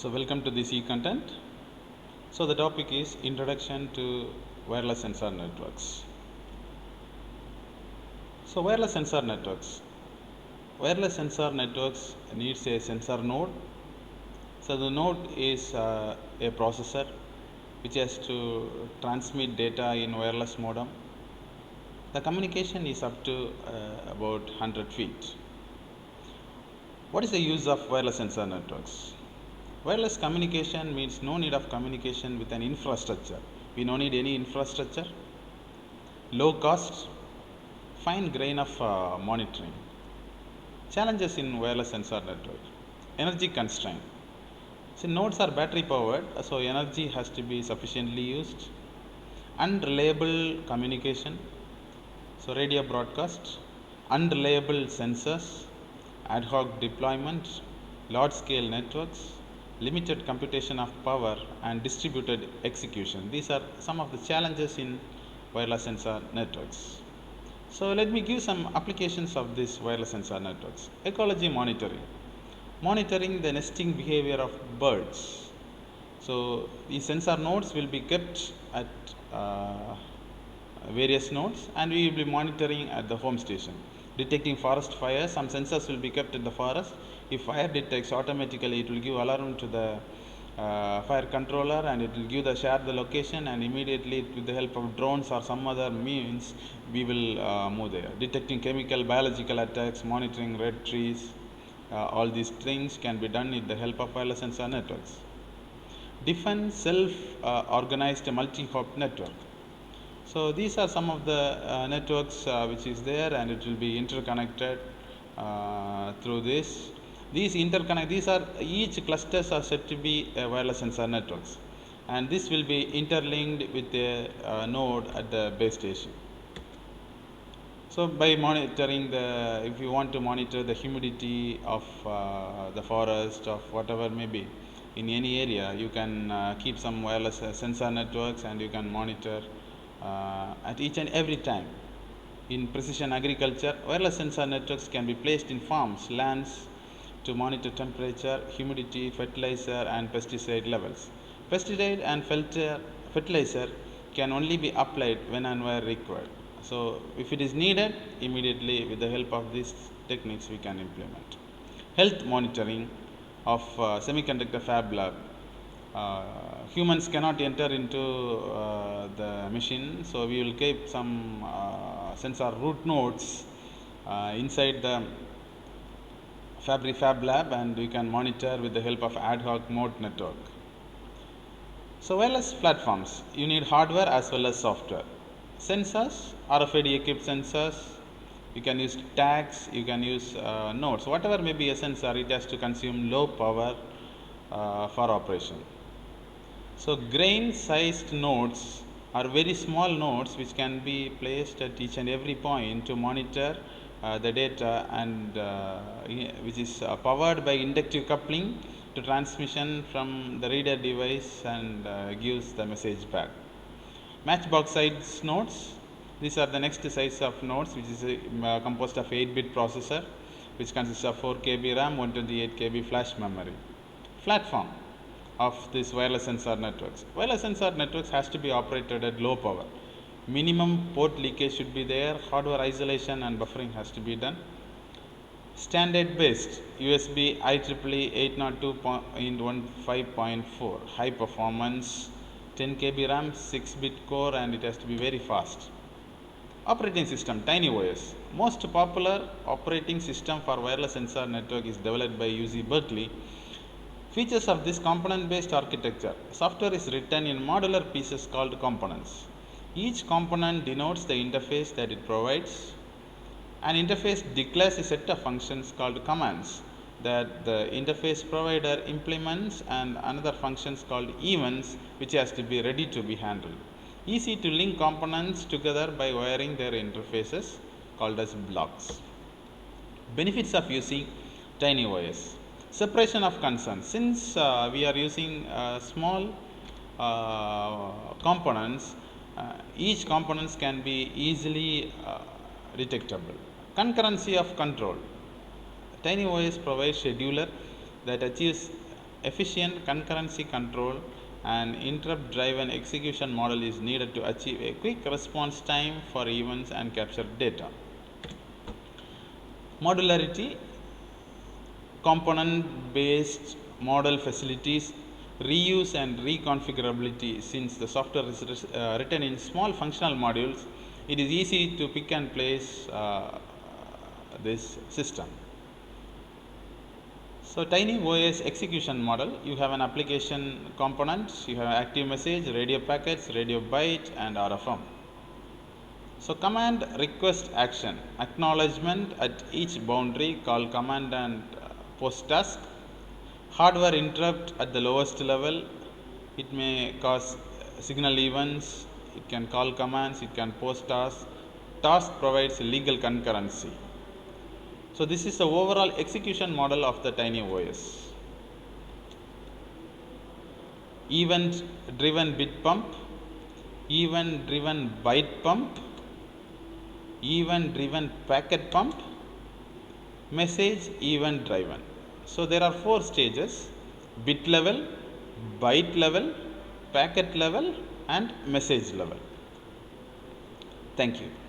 So welcome to this e-content. So the topic is Introduction to Wireless Sensor Networks. So wireless sensor networks. Wireless sensor networks needs a sensor node. So the node is a processor which has to transmit data in wireless modem. The communication is up to about 100 feet. What is the use of wireless sensor networks? Wireless communication means no need of communication with an infrastructure. We don't need any infrastructure. Low cost, fine grain of monitoring. Challenges in wireless sensor network. Energy constraint. So nodes are battery powered, so energy has to be sufficiently used. Unreliable communication. So radio broadcast. Unreliable sensors. Ad hoc deployment. Large scale networks. Limited computation of power and distributed execution. These are some of the challenges in wireless sensor networks. So let me give some applications of these wireless sensor networks. Ecology monitoring. Monitoring the nesting behavior of birds. So these sensor nodes will be kept at various nodes, and we will be monitoring at the home station. Detecting forest fires, some sensors will be kept in the forest. If fire detects, automatically it will give alarm to the fire controller, and it will give the share the location, and immediately with the help of drones or some other means we will move there. Detecting chemical biological attacks, monitoring red trees, all these things can be done with the help of wireless sensor networks. Define self organized multi-hop network. So these are some of the networks which is there, and it will be interconnected through this. These are each clusters are said to be wireless sensor networks, and this will be interlinked with a node at the base station. So by monitoring if you want to monitor the humidity of the forest, of whatever may be in any area, you can keep some wireless sensor networks, and you can monitor at each and every time. In precision agriculture, wireless sensor networks can be placed in farms, lands to monitor temperature, humidity, fertilizer and pesticide levels. Pesticide and fertilizer can only be applied when and where required. So if it is needed, immediately with the help of these techniques we can implement. Health monitoring of semiconductor fab lab. Humans cannot enter into the machine, so we will keep some sensor root nodes inside the fab lab, and we can monitor with the help of ad hoc mode network. So wireless platforms, you need hardware as well as software. Sensors, RFID equipped sensors, you can use tags, you can use nodes. Whatever may be a sensor, it has to consume low power for operation. So grain sized nodes are very small nodes which can be placed at each and every point to monitor the data, and which is powered by inductive coupling to transmission from the reader device, and gives the message back. Matchbox size nodes, these are the next size of nodes, which is composed of 8-bit processor, which consists of 4 KB RAM, 128 KB flash memory. Platform of these wireless sensor networks. Wireless sensor networks has to be operated at low power. Minimum port leakage should be there. Hardware isolation and buffering has to be done. Standard based USB IEEE 802.15.4, high performance, 10 KB RAM, 6-bit core, and it has to be very fast. Operating system, TinyOS. Most popular operating system for wireless sensor network is developed by UC Berkeley. Features of this component-based architecture. Software is written in modular pieces called components. Each component denotes the interface that it provides. An interface declares a set of functions called commands that the interface provider implements, and another functions called events which has to be ready to be handled. Easy to link components together by wiring their interfaces called as blocks. Benefits of using TinyOS. Separation of concerns. Since we are using small components, each components can be easily detectable. Concurrency of control. TinyOS provides scheduler that achieves efficient concurrency control and interrupt driven execution model is needed to achieve a quick response time for events and capture data. Modularity, component based model facilities reuse and reconfigurability. Since the software is written in small functional modules, it is easy to pick and place this system. So tiny OS execution model, you have an application component, you have active message, radio packets, radio byte and RFM. So command request action, acknowledgement at each boundary, call command and post task. Hardware interrupt at the lowest level, it may cause signal events, it can call commands, it can post tasks. Task provides legal concurrency. So this is the overall execution model of the tiny OS. Event driven bit pump, event driven byte pump, event driven packet pump, message event driven. So there are 4 stages: bit level, byte level, packet level and message level. Thank you.